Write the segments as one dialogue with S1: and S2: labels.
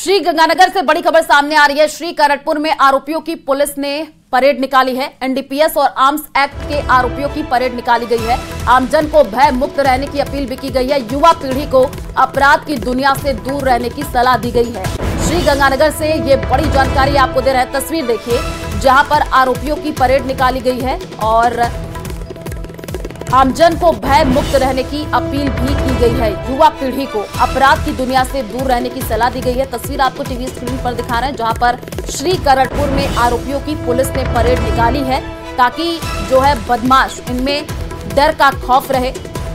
S1: श्रीगंगानगर से बड़ी खबर सामने आ रही है। श्रीकरटपुर में आरोपियों की पुलिस ने परेड निकाली है। एनडीपीएस और आर्म्स एक्ट के आरोपियों की परेड निकाली गई है। आमजन को भय मुक्त रहने की अपील भी की गई है। युवा पीढ़ी को अपराध की दुनिया से दूर रहने की सलाह दी गई है। श्रीगंगानगर से ये बड़ी जानकारी आपको दे रहे हैं। तस्वीर देखिए जहां पर आरोपियों की परेड निकाली गई है और आमजन को भय मुक्त रहने की अपील भी की गई है। युवा पीढ़ी को अपराध की दुनिया से दूर रहने की सलाह दी गई है। तस्वीर आपको टीवी स्क्रीन पर दिखा रहे हैं जहां पर श्रीकरटपुर में आरोपियों की पुलिस ने परेड निकाली है ताकि जो है बदमाश इनमें डर का खौफ रहे।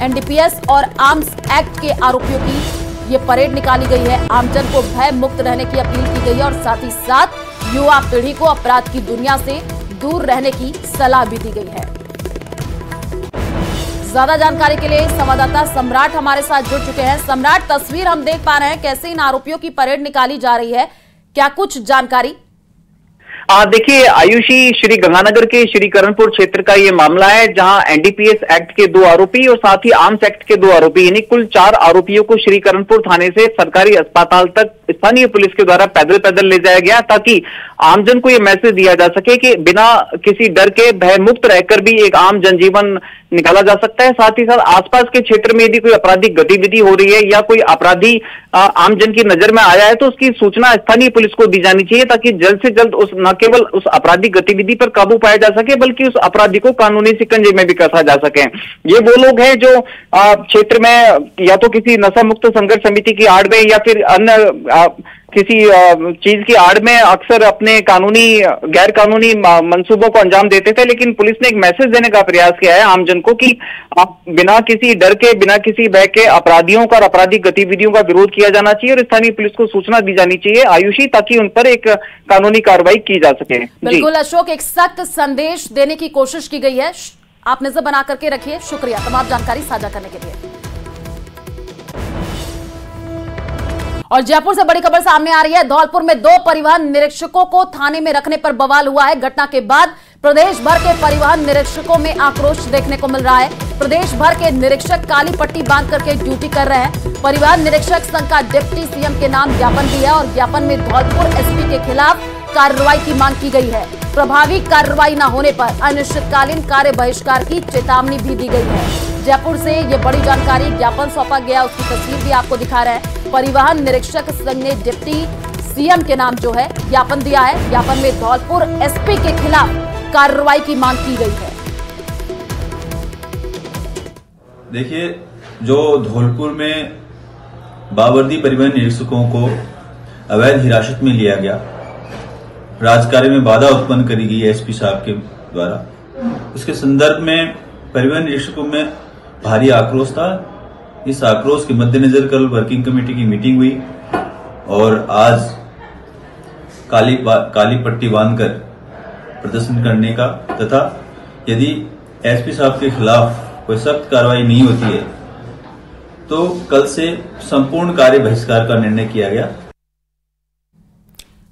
S1: एनडीपीएस और आर्म्स एक्ट के आरोपियों की ये परेड निकाली गई है। आमजन को भय मुक्त रहने की अपील की गई है और साथ ही साथ युवा पीढ़ी को अपराध की दुनिया से दूर रहने की सलाह भी दी गई है। ज्यादा जानकारी के लिए संवाददाता सम्राट हमारे साथ जुड़ चुके हैं। सम्राट, तस्वीर हम देख पा रहे हैं कैसे इन आरोपियों की परेड निकाली जा रही है, क्या कुछ जानकारी?
S2: देखिए आयुषी, श्रीगंगानगर के श्रीकरटपुर क्षेत्र का ये मामला है जहां एनडीपीएस एक्ट के 2 आरोपी और साथ ही आर्म्स एक्ट के 2 आरोपी यानी कुल 4 आरोपियों को श्रीकरटपुर थाने से सरकारी अस्पताल तक स्थानीय पुलिस के द्वारा पैदल पैदल ले जाया गया ताकि आमजन को ये मैसेज दिया जा सके कि बिना किसी डर के भय मुक्त रहकर भी एक आम जनजीवन निकाला जा सकता है। साथ ही साथ आसपास के क्षेत्र में यदि कोई आपराधिक गतिविधि हो रही है या कोई अपराधी आमजन की नजर में आया है तो उसकी सूचना स्थानीय पुलिस को दी जानी चाहिए ताकि जल्द से जल्द न केवल उस आपराधिक गतिविधि पर काबू पाया जा सके बल्कि उस अपराधी को कानूनी शिकंजे में भी कसा जा सके। ये वो लोग हैं जो क्षेत्र में या तो किसी नशा मुक्त संघर्ष समिति की आड़ में या फिर अन्य किसी चीज की आड़ में अक्सर अपने कानूनी गैर कानूनी मंसूबों को अंजाम देते थे, लेकिन पुलिस ने एक मैसेज देने का प्रयास किया है आमजन को कि बिना किसी डर के, बिना किसी भय के अपराधियों का और आपराधिक गतिविधियों का विरोध किया जाना चाहिए और स्थानीय पुलिस को सूचना दी जानी चाहिए आयुषी, ताकि उन पर एक कानूनी कार्रवाई की जा सके।
S1: बिल्कुल अशोक, एक सख्त संदेश देने की कोशिश की गई है। आप नजर बना करके रखिए। शुक्रिया तमाम जानकारी साझा करने के लिए। और जयपुर से बड़ी खबर सामने आ रही है। धौलपुर में 2 परिवहन निरीक्षकों को थाने में रखने पर बवाल हुआ है। घटना के बाद प्रदेश भर के परिवहन निरीक्षकों में आक्रोश देखने को मिल रहा है। प्रदेश भर के निरीक्षक काली पट्टी बांध करके ड्यूटी कर रहे हैं। परिवहन निरीक्षक संघ का डिप्टी सीएम के नाम ज्ञापन दिया और ज्ञापन में धौलपुर एसपी के खिलाफ कार्रवाई की मांग की गई है। प्रभावी कार्रवाई न होने पर अनिश्चितकालीन कार्य बहिष्कार की चेतावनी भी दी गई है। जयपुर से ये बड़ी जानकारी, ज्ञापन सौंपा गया, उसकी तस्वीर भी आपको दिखा रहे हैं। परिवहन निरीक्षक संघ ने डिप्टी सीएम के नाम जो है ज्ञापन दिया है। ज्ञापन में धौलपुर एसपी के खिलाफ कार्रवाई की मांग की गई है।
S3: देखिए, जो धौलपुर में बावर्दी परिवहन निरीक्षकों को अवैध हिरासत में लिया गया, राजकार्य में बाधा उत्पन्न करी गई एसपी साहब के द्वारा, उसके संदर्भ में परिवहन निरीक्षकों में भारी आक्रोश था। इस आक्रोश के मद्देनजर कल वर्किंग कमेटी की मीटिंग हुई और आज काली पट्टी बांधकर प्रदर्शन करने का तथा यदि एसपी साहब के खिलाफ कोई सख्त कार्रवाई नहीं होती है तो कल से संपूर्ण कार्य बहिष्कार का निर्णय किया गया।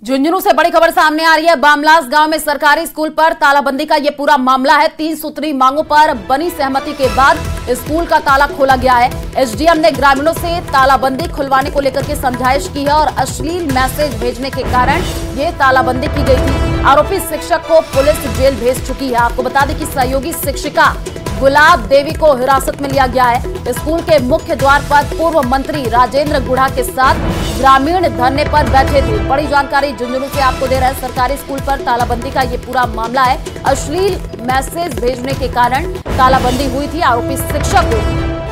S1: झुंझुनू से बड़ी खबर सामने आ रही है। बामलास गांव में सरकारी स्कूल पर तालाबंदी का ये पूरा मामला है। 3 सूत्री मांगों पर बनी सहमति के बाद स्कूल का ताला खोला गया है। एसडीएम ने ग्रामीणों से तालाबंदी खुलवाने को लेकर के समझाइश की है और अश्लील मैसेज भेजने के कारण ये तालाबंदी की गई थी। आरोपी शिक्षक को पुलिस जेल भेज चुकी है। आपको बता दें कि सहयोगी शिक्षिका गुलाब देवी को हिरासत में लिया गया है। स्कूल के मुख्य द्वार पर पूर्व मंत्री राजेंद्र गुढ़ा के साथ ग्रामीण धरने पर बैठे थे। बड़ी जानकारी झुंझुनू से आपको दे रहे हैं। सरकारी स्कूल पर तालाबंदी का ये पूरा मामला है। अश्लील मैसेज भेजने के कारण तालाबंदी हुई थी। आरोपी शिक्षक को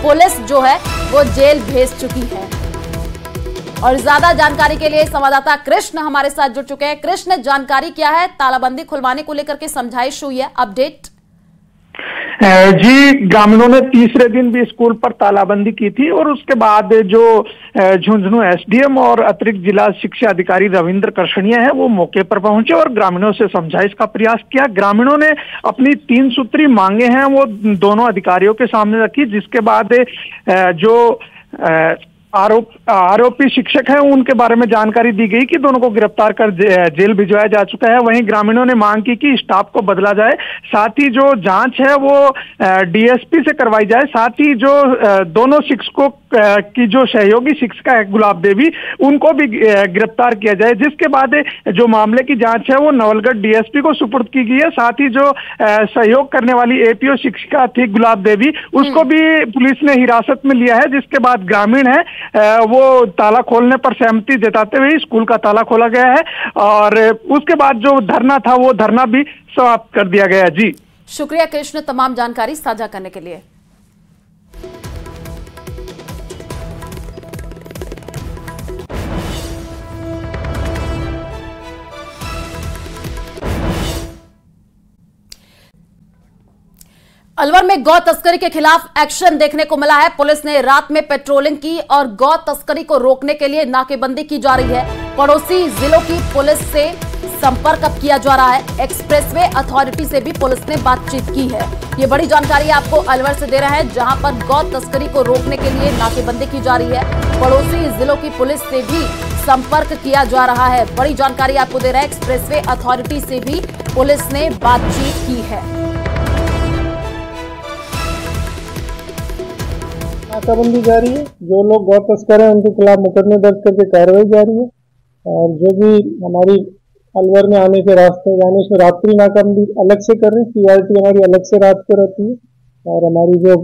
S1: पुलिस जो है वो जेल भेज चुकी है। और ज्यादा जानकारी के लिए संवाददाता कृष्ण हमारे साथ जुड़ चुके हैं। कृष्ण, जानकारी क्या है? तालाबंदी खुलवाने को लेकर के समझाइश हुई है, अपडेट?
S4: जी, ग्रामीणों ने तीसरे दिन भी स्कूल पर तालाबंदी की थी और उसके बाद जो झुंझुनू एसडीएम और अतिरिक्त जिला शिक्षा अधिकारी रविंद्र करशनिया है वो मौके पर पहुंचे और ग्रामीणों से समझाइश का प्रयास किया। ग्रामीणों ने अपनी 3 सूत्री मांगे हैं वो दोनों अधिकारियों के सामने रखी, जिसके बाद जो आरोपी शिक्षक हैं उनके बारे में जानकारी दी गई कि दोनों को गिरफ्तार कर जेल भिजवाया जा चुका है। वहीं ग्रामीणों ने मांग की कि स्टाफ को बदला जाए, साथ ही जो जांच है वो डीएसपी से करवाई जाए, साथ ही जो दोनों शिक्षकों की जो सहयोगी शिक्षिका है गुलाब देवी, उनको भी गिरफ्तार किया जाए, जिसके बाद जो मामले की जांच है वो नवलगढ़ डीएसपी को सुपुर्द की गई है। साथ ही जो सहयोग करने वाली एपीओ शिक्षिका थी गुलाब देवी, उसको भी पुलिस ने हिरासत में लिया है, जिसके बाद ग्रामीण है वो ताला खोलने पर सहमति जताते हुए स्कूल का ताला खोला गया है और उसके बाद जो धरना था वो धरना भी समाप्त कर दिया गया। जी
S1: शुक्रिया कृष्ण तमाम जानकारी साझा करने के लिए। अलवर में गौ तस्करी के खिलाफ एक्शन देखने को मिला है। पुलिस ने रात में पेट्रोलिंग की और गौ तस्करी को रोकने के लिए नाकेबंदी की जा रही है। पड़ोसी जिलों की पुलिस से संपर्क अब किया जा रहा है। एक्सप्रेसवे अथॉरिटी से भी पुलिस ने बातचीत की है। ये बड़ी जानकारी आपको अलवर से दे रहे हैं, जहां पर गौ तस्करी को रोकने के लिए नाकेबंदी की जा रही है। पड़ोसी जिलों की पुलिस से भी संपर्क किया जा रहा है। बड़ी जानकारी आपको दे रहे हैं, एक्सप्रेसवे अथॉरिटी से भी पुलिस ने बातचीत की है।
S5: नाकाबंदी जारी है। जो लोग गौ तस्कर हैं उनके खिलाफ मुकदमे दर्ज करके कार्रवाई जारी है और जो भी हमारी अलवर में आने के रास्ते जाने से रात्रि नाकाबंदी अलग से कर रहे हैं। सीआरटी हमारी अलग से रात को रहती है और हमारी जो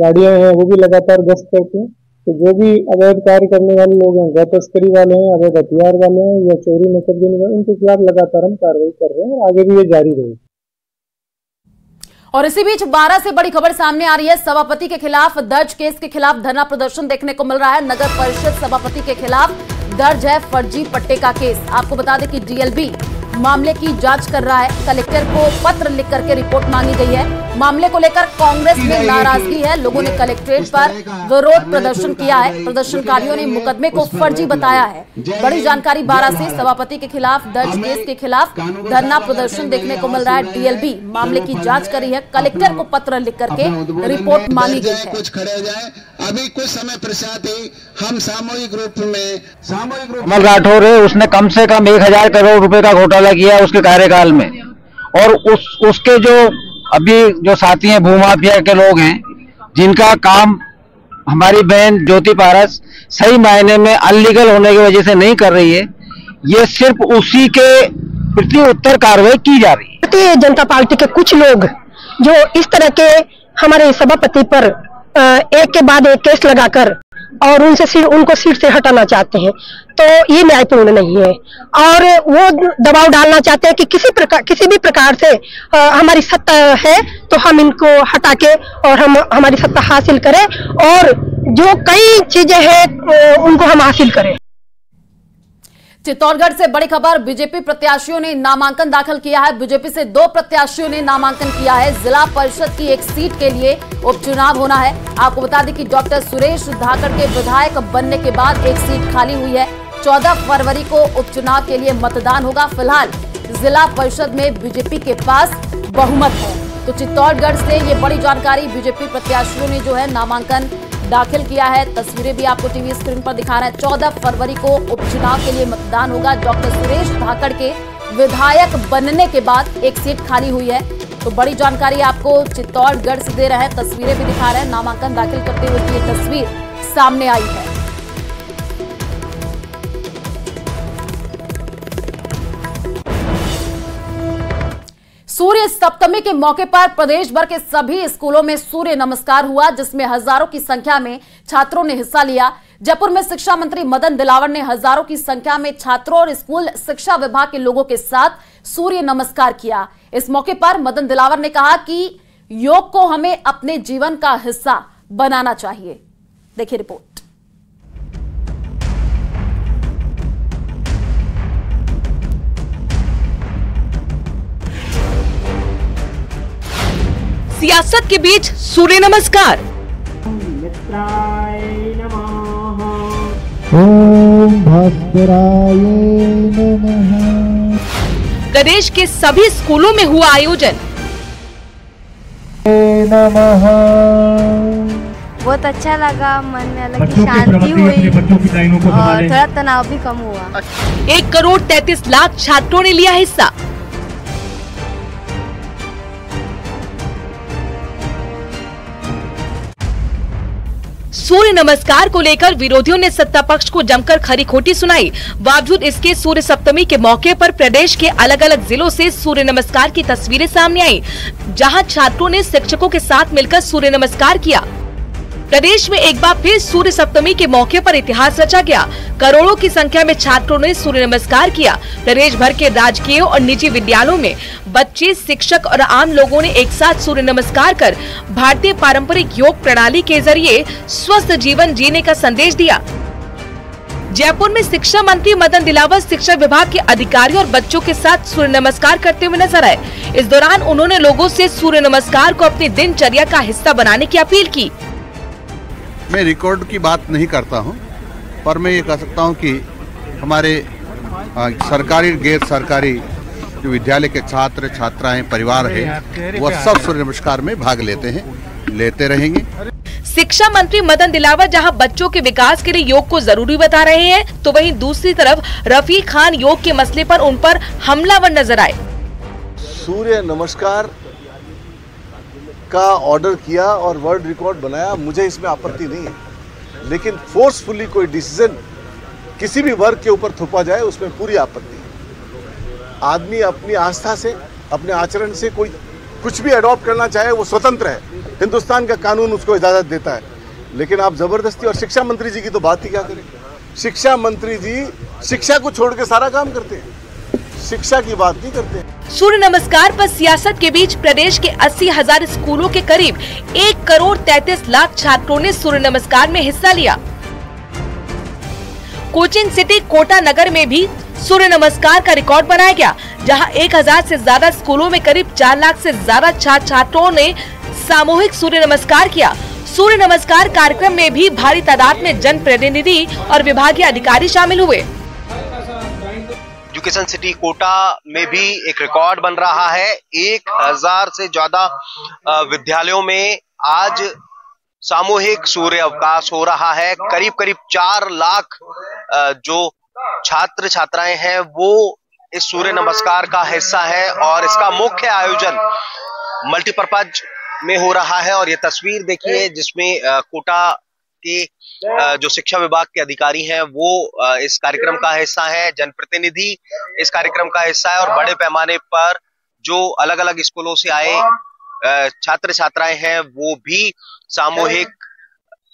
S5: गाड़ियां हैं वो भी लगातार गश्त करती हैं। तो जो भी अवैध कार्य करने वाले लोग हैं, गौ तस्करी वाले हैं, अवैध हथियार वाले हैं या चोरी नकद देने वाले, उनके खिलाफ लगातार हम कार्रवाई कर रहे हैं और आगे भी ये जारी रहेगी।
S1: और इसी बीच 12 से बड़ी खबर सामने आ रही है। सभापति के खिलाफ दर्ज केस के खिलाफ धरना प्रदर्शन देखने को मिल रहा है। नगर परिषद सभापति के खिलाफ दर्ज है फर्जी पट्टे का केस। आपको बता दें कि डीएलबी मामले की जांच कर रहा है। कलेक्टर को पत्र लिख करके रिपोर्ट मांगी गई है। मामले को लेकर कांग्रेस में नाराजगी है। लोगों ने कलेक्ट्रेट पर विरोध प्रदर्शन किया है। प्रदर्शनकारियों ने मुकदमे को फर्जी बताया है। बड़ी जानकारी 12 से सभापति के खिलाफ दर्ज केस के खिलाफ धरना प्रदर्शन देखने को मिल रहा है। डीएलबी मामले की जांच कर रही है। कलेक्टर को पत्र लिख करके रिपोर्ट मांगी गई है।
S6: कुछ खड़े जाए, अभी कुछ समय पश्चात ही हम सामूहिक रूप
S7: कमल राठौर है, उसने कम से कम 1000 करोड़ रुपए का घोटाला किया उसके कार्यकाल में। और उसके जो अभी जो साथी हैं भूमाफिया के लोग हैं, जिनका काम हमारी बहन ज्योति पारस सही मायने में अनलीगल होने की वजह से नहीं कर रही है, ये सिर्फ उसी के प्रति उत्तर कार्रवाई की जा रही है।
S8: भारतीय जनता पार्टी के कुछ लोग जो इस तरह के हमारे सभापति पर एक के बाद एक केस लगाकर और उनको सीट से हटाना चाहते हैं, तो ये न्यायपूर्ण नहीं है। और वो दबाव डालना चाहते हैं कि किसी भी प्रकार से हमारी सत्ता है तो हम इनको हटा के और हम हमारी सत्ता हासिल करें और जो कई चीजें हैं उनको हम हासिल करें।
S1: चित्तौड़गढ़ से बड़ी खबर, बीजेपी प्रत्याशियों ने नामांकन दाखिल किया है। बीजेपी से 2 प्रत्याशियों ने नामांकन किया है। जिला परिषद की एक सीट के लिए उपचुनाव होना है। आपको बता दें कि डॉक्टर सुरेश धाकड़ के विधायक बनने के बाद एक सीट खाली हुई है। 14 फरवरी को उपचुनाव के लिए मतदान होगा। फिलहाल जिला परिषद में बीजेपी के पास बहुमत है। तो चित्तौड़गढ़ से ये बड़ी जानकारी, बीजेपी प्रत्याशियों ने जो है नामांकन दाखिल किया है। तस्वीरें भी आपको टीवी स्क्रीन पर दिखा रहे हैं। 14 फरवरी को उपचुनाव के लिए मतदान होगा। डॉक्टर सुरेश धाकड़ के विधायक बनने के बाद एक सीट खाली हुई है। तो बड़ी जानकारी आपको चित्तौड़गढ़ से दे रहे हैं। तस्वीरें भी दिखा रहे हैं। नामांकन दाखिल करते हुए की ये तस्वीर सामने आई है। सूर्य सप्तमी के मौके पर प्रदेश भर के सभी स्कूलों में सूर्य नमस्कार हुआ, जिसमें हजारों की संख्या में छात्रों ने हिस्सा लिया। जयपुर में शिक्षा मंत्री मदन दिलावर ने हजारों की संख्या में छात्रों और स्कूल शिक्षा विभाग के लोगों के साथ सूर्य नमस्कार किया। इस मौके पर मदन दिलावर ने कहा कि योग को हमें अपने जीवन का हिस्सा बनाना चाहिए। देखिए रिपोर्ट।
S9: सियासत के बीच सूर्य नमस्कार।
S10: ओम भद्राय नमः।
S9: प्रदेश के सभी स्कूलों में हुआ आयोजन।
S10: नमः।
S11: बहुत अच्छा लगा, मन में अलग की शांति हुई और थोड़ा तनाव भी कम हुआ।
S9: 1,33,00,000 छात्रों ने लिया हिस्सा। सूर्य नमस्कार को लेकर विरोधियों ने सत्ता पक्ष को जमकर खरी खोटी सुनाई। बावजूद इसके सूर्य सप्तमी के मौके पर प्रदेश के अलग अलग जिलों से सूर्य नमस्कार की तस्वीरें सामने आई, जहां छात्रों ने शिक्षकों के साथ मिलकर सूर्य नमस्कार किया। प्रदेश में एक बार फिर सूर्य सप्तमी के मौके पर इतिहास रचा गया। करोड़ों की संख्या में छात्रों ने सूर्य नमस्कार किया। प्रदेश भर के राजकीय और निजी विद्यालयों में बच्चे, शिक्षक और आम लोगों ने एक साथ सूर्य नमस्कार कर भारतीय पारंपरिक योग प्रणाली के जरिए स्वस्थ जीवन जीने का संदेश दिया। जयपुर में शिक्षा मंत्री मदन दिलावर शिक्षा विभाग के अधिकारियों और बच्चों के साथ सूर्य नमस्कार करते हुए नजर आए। इस दौरान उन्होंने लोगों से सूर्य नमस्कार को अपनी दिनचर्या का हिस्सा बनाने की अपील की।
S12: मैं रिकॉर्ड की बात नहीं करता हूं, पर मैं ये कह सकता हूं कि हमारे सरकारी गैर सरकारी जो विद्यालय के छात्र छात्राएं परिवार है वह सब सूर्य नमस्कार में भाग लेते हैं, लेते रहेंगे।
S9: शिक्षा मंत्री मदन दिलावर जहां बच्चों के विकास के लिए योग को जरूरी बता रहे हैं, तो वहीं दूसरी तरफ रफी खान योग के मसले पर उन पर हमलावर नजर आए।
S13: सूर्य नमस्कार का ऑर्डर किया और वर्ल्ड रिकॉर्ड बनाया, मुझे इसमें आपत्ति नहीं है, लेकिन फोर्सफुली कोई डिसीजन किसी भी वर्ग के ऊपर थोपा जाए उसमें पूरी आपत्ति है। आदमी अपनी आस्था से, अपने आचरण से कोई कुछ भी अडॉप्ट करना चाहे वो स्वतंत्र है, हिंदुस्तान का कानून उसको इजाजत देता है, लेकिन आप जबरदस्ती। और शिक्षा मंत्री जी की तो बात ही क्या करें, शिक्षा मंत्री जी शिक्षा को छोड़ के सारा काम करते हैं, शिक्षा की बात नहीं करते।
S9: सूर्य नमस्कार पर सियासत के बीच प्रदेश के 80,000 स्कूलों के करीब 1,33,00,000 छात्रों ने सूर्य नमस्कार में हिस्सा लिया। कोचिंग सिटी कोटा नगर में भी सूर्य नमस्कार का रिकॉर्ड बनाया गया, जहां 1,000 से ज्यादा स्कूलों में करीब 4 लाख से ज्यादा छात्र छात्राओं ने सामूहिक सूर्य नमस्कार किया। सूर्य नमस्कार कार्यक्रम में भी भारी तादाद में जनप्रतिनिधि और विभागीय अधिकारी शामिल हुए।
S14: एजुकेशन सिटी कोटा में भी एक रिकॉर्ड बन रहा है। 1,000 से ज्यादा विद्यालयों में आज सामूहिक सूर्य अवकाश हो रहा है। करीब करीब 4 लाख जो छात्र छात्राएं हैं वो इस सूर्य नमस्कार का हिस्सा है और इसका मुख्य आयोजन मल्टीपर्पज में हो रहा है। और ये तस्वीर देखिए जिसमें कोटा के जो शिक्षा विभाग के अधिकारी हैं वो इस कार्यक्रम का हिस्सा है, जनप्रतिनिधि इस कार्यक्रम का हिस्सा है और बड़े पैमाने पर जो अलग अलग स्कूलों से आए छात्र छात्राएं हैं वो भी सामूहिक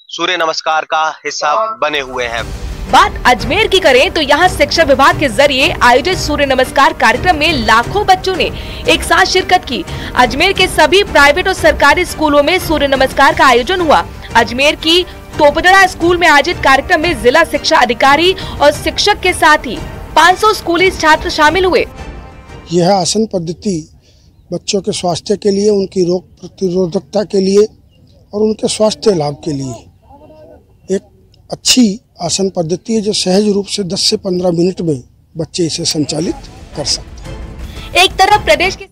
S14: सूर्य नमस्कार का हिस्सा बने हुए हैं।
S9: बात अजमेर की करें तो यहाँ शिक्षा विभाग के जरिए आयोजित सूर्य नमस्कार कार्यक्रम में लाखों बच्चों ने एक साथ शिरकत की। अजमेर के सभी प्राइवेट और सरकारी स्कूलों में सूर्य नमस्कार का आयोजन हुआ। अजमेर की टोपदड़ा स्कूल में आयोजित कार्यक्रम में जिला शिक्षा अधिकारी और शिक्षक के साथ ही 500 स्कूली छात्र शामिल हुए।
S15: यह आसन पद्धति बच्चों के स्वास्थ्य के लिए, उनकी रोग प्रतिरोधकता के लिए और उनके स्वास्थ्य लाभ के लिए एक अच्छी आसन पद्धति है जो सहज रूप से 10 से 15 मिनट में बच्चे इसे संचालित कर सकते हैं।
S9: एक तरफ प्रदेश के